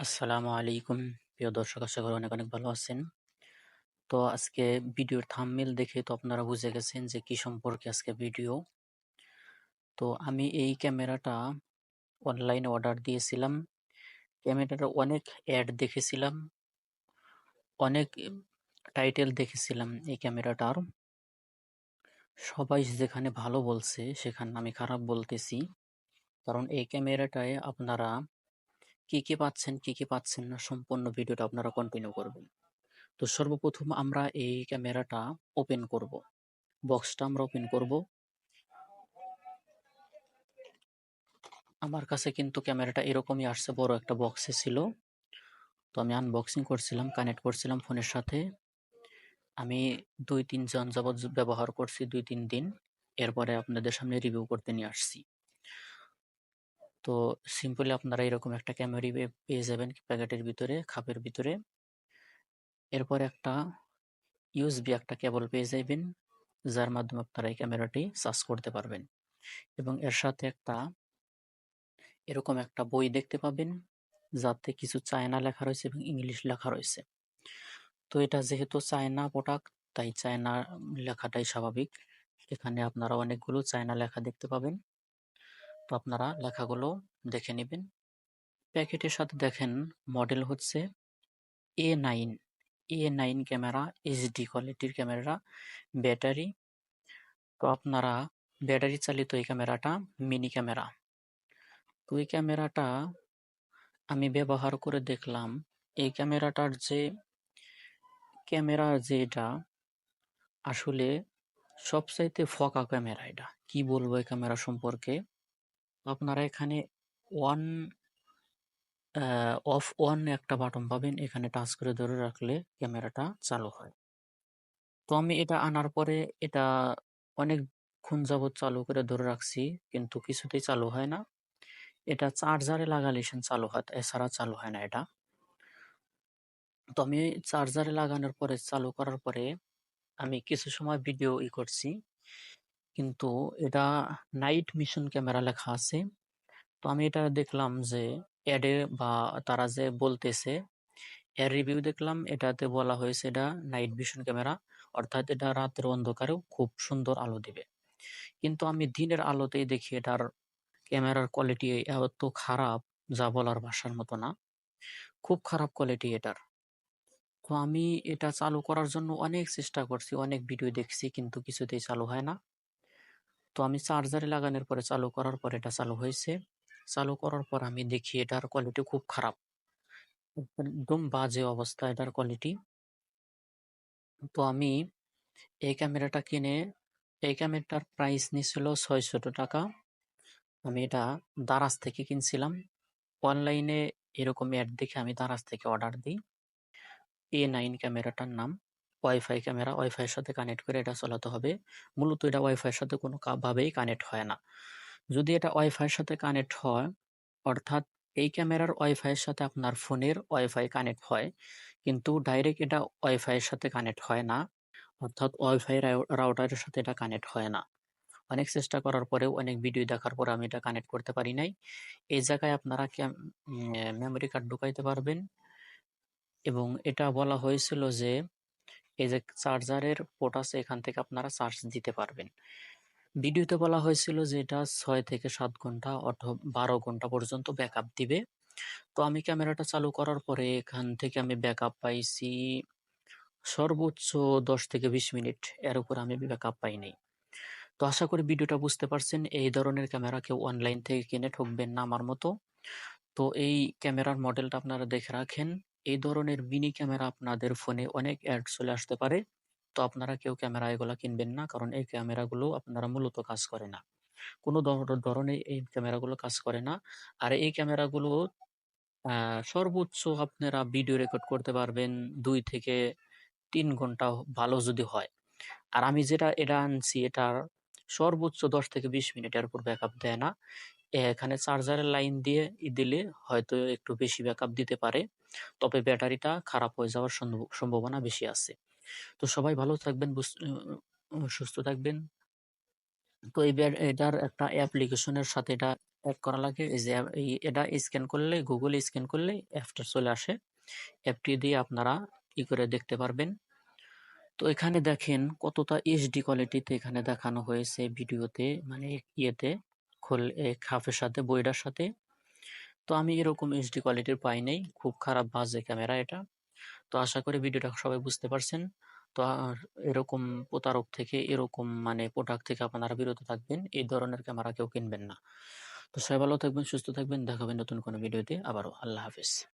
আসসালামু আলাইকুম প্রিয় দর্শক, আশা করি অনেক ভালো আছেন। তো আজকে ভিডিওর থাম্বনেইল দেখে তো আপনারা বুঝে গেছেন যে কি সম্পর্কে আজকে ভিডিও। তো আমি এই ক্যামেরাটা অনলাইনে অর্ডার দিয়েছিলাম। ক্যামেরাটা অনেক অ্যাড দেখেছিলাম, অনেক টাইটেল দেখেছিলাম এই ক্যামেরাটার। সবাই যেখানে ভালো বলছে সেখানে আমি খারাপ বলতেছি, কারণ এই ক্যামেরাটায় আপনারা কি পাচ্ছেন কি পাচ্ছেন না সম্পূর্ণ ভিডিওটা আপনারা কন্টিনিউ করবেন। তো সর্বপ্রথম আমরা এই ক্যামেরাটা ওপেন করব। বক্সটা আমরা ওপেন করব। আমার কাছে কিন্তু ক্যামেরাটা এরকমই আসছে, বড় একটা বক্সে ছিল। তো আমি আনবক্সিং করছিলাম, কানেক্ট করছিলাম ফোনের সাথে। আমি ২-৩ জন যাবৎ ব্যবহার করছি, ২-৩ দিন। এরপরে আপনাদের সামনে রিভিউ করতে নিয়ে আসছি। তো সিম্পলি আপনারা এরকম একটা ক্যামেরা পেয়ে যাবেন প্যাকেটের ভিতরে, খাপের ভিতরে। এরপর একটা ইউএসবি একটা কেবল পেয়ে যাবেন, যার মাধ্যমে আপনারা এই ক্যামেরাটি চার্জ করতে পারবেন। এবং এর সাথে এরকম একটা বই দেখতে পাবেন, যাতে কিছু চায়না লেখা রয়েছে এবং ইংলিশ লেখা রয়েছে। তো এটা যেহেতু চায়না প্রোডাক্ট, তাই চায়না লেখাটাই স্বাভাবিক। এখানে আপনারা অনেকগুলো চায়না লেখা দেখতে পাবেন। তো আপনারা লেখাগুলো দেখে নেবেন। প্যাকেটের সাথে দেখেন মডেল হচ্ছে A9 A9 ক্যামেরা, এইচডি কোয়ালিটির ক্যামেরা, ব্যাটারি। তো আপনারা ব্যাটারি চালিত এই ক্যামেরাটা মিনি ক্যামেরা। তো এই ক্যামেরাটা আমি ব্যবহার করে দেখলাম, এই ক্যামেরাটার যে এটা আসলে সবচাইতে ফোকা ক্যামেরা। এটা কি বলবো এই ক্যামেরা সম্পর্কে। আপনারা এখানে ওয়ান অফ অন একটা বাটন পাবেন, এখানে টাচ করে ধরে রাখলে ক্যামেরাটা চালু হয়। তো আমি এটা আনার পরে এটা অনেকক্ষণ যাবৎ চালু করে ধরে রাখছি, কিন্তু কিছুতেই চালু হয় না। এটা চার্জারে লাগালে চালু হয়, এছাড়া চালু হয় না এটা। তো আমি চার্জারে লাগানোর পরে, চালু করার পরে আমি কিছু সময় ভিডিও করছি, কিন্তু এটা নাইট মিশন ক্যামেরা লেখা আছে। তো আমি এটা দেখলাম যে অ্যাডে বা তারা যে বলতেছে, এর রিভিউ দেখলাম, এটাতে বলা হয়েছে এটা নাইট ভিশন ক্যামেরা, অর্থাৎ এটা রাতের অন্ধকারেও খুব সুন্দর আলো দিবে। কিন্তু আমি দিনের আলোতেই দেখি এটার ক্যামেরার কোয়ালিটি এত খারাপ, যা বলার ভাষার মতো না। খুব খারাপ কোয়ালিটি এটার। তো আমি এটা চালু করার জন্য অনেক চেষ্টা করছি, অনেক ভিডিও দেখছি, কিন্তু কিছুতেই চালু হয় না। তো আমি চার্জারে লাগানোর পরে, চালু করার পর এটা চালু হয়েছে। চালু করার পর আমি দেখি এটার কোয়ালিটি খুব খারাপ, একদম বাজে অবস্থা এটার কোয়ালিটি। তো আমি এই ক্যামেরাটা কিনে, এই ক্যামেরাটার প্রাইস নিছিল ৬০০ টাকা। আমি এটা দারাজ থেকে কিনছিলাম। অনলাইনে এরকম অ্যাড দেখে আমি দারাজ থেকে অর্ডার দিই। A9 ক্যামেরাটার নাম। ওয়াইফাই ক্যামেরা, ওয়াইফাইয়ের সাথে কানেক্ট করে এটা চালাতে হবে। মূলত এটা ওয়াইফাইয়ের সাথে কোনো ভাবেই কানেক্ট হয় না। যদি এটা ওয়াইফাইয়ের সাথে কানেক্ট হয়, অর্থাৎ এই ক্যামেরার ওয়াইফাইয়ের সাথে আপনার ফোনের ওয়াইফাই কানেক্ট হয়, কিন্তু ডাইরেক্ট এটা ওয়াইফাইয়ের সাথে কানেক্ট হয় না, অর্থাৎ ওয়াইফাই রাউটারের সাথে এটা কানেক্ট হয় না। অনেক চেষ্টা করার পরেও, অনেক ভিডিও দেখার পরে আমি এটা কানেক্ট করতে পারি নাই। এই জায়গায় আপনারা মেমোরি কার্ড ঢুকাইতে পারবেন। এবং এটা বলা হয়েছিল যে এই যে চার্জারের পোর্ট আছে, এখান থেকে আপনারা চার্জ দিতে পারবেন। ভিডিওতে বলা হয়েছিল যে এটা ৬ থেকে ৭ ঘন্টা অথবা ১২ ঘন্টা পর্যন্ত ব্যাকআপ দিবে। তো আমি ক্যামেরাটা চালু করার পরে এখান থেকে আমি ব্যাকআপ পাইছি সর্বোচ্চ ১০ থেকে ২০ মিনিট, এর উপরে আমি ব্যাকআপ পাই নাই। তো আশা করি ভিডিওটা বুঝতে পারছেন। এই ধরনের ক্যামেরা কেউ অনলাইন থেকে কিনে ঠকবেন না আমার মতো। তো এই ক্যামেরার মডেলটা আপনারা দেখে রাখেন। এই ধরনের মিনি ক্যামেরা আপনাদের ফোনে অনেক অ্যাড চলে আসতে পারে। তো আপনারা কেউ ক্যামেরা এগুলা কিনবেন না, কারণ এই ক্যামেরাগুলো আপনারা মূলত কাজ করে না। কোনো ধরনে এই ক্যামেরাগুলো কাজ করে না। আর এই ক্যামেরাগুলো সর্বোচ্চ আপনারা ভিডিও রেকর্ড করতে পারবেন ২ থেকে ৩ ঘন্টা, ভালো যদি হয়। আর আমি এটা আনছি, এটার সর্বোচ্চ ১০ থেকে ২০ মিনিট, এর উপর ব্যাকআপ দেয় না। এখানে চার্জারের লাইন দিয়ে দিলে হয়তো একটু বেশি ব্যাকআপ দিতে পারে। তবে ব্যাটারিটা খারাপ হয়ে যাওয়ার সম্ভাবনা বেশি আছে। তো সবাই ভালো থাকবেন, সুস্থ থাকবেন। তো এটার একটা অ্যাপ্লিকেশনের সাথে এটা অ্যাড করা লাগে। এই যে এটা স্ক্যান করলে, গুগল স্ক্যান করলে অ্যাপটা চলে আসে। অ্যাপটি দিয়ে আপনারা করে দেখতে পারবেন। তো এখানে দেখেন কতটা এইচডি কোয়ালিটিতে এখানে দেখানো হয়েছে ভিডিওতে, মানে ইয়েতে খাপের সাথে, বইটার সাথে। তো আমি এরকম এইচডি কোয়ালিটির পাই নাই, খুব খারাপ বাজে ক্যামেরা এটা। তো আশা করি ভিডিওটা সবাই বুঝতে পারছেন। তো আর এরকম প্রতারক থেকে, এরকম মানে প্রোডাক্ট থেকে আপনারা বিরত থাকবেন। এই ধরনের ক্যামেরা কেউ কিনবেন না। তো সবাই ভালো থাকবেন, সুস্থ থাকবেন। দেখা হবে নতুন কোনো ভিডিওতে আবারও। আল্লাহ হাফেজ।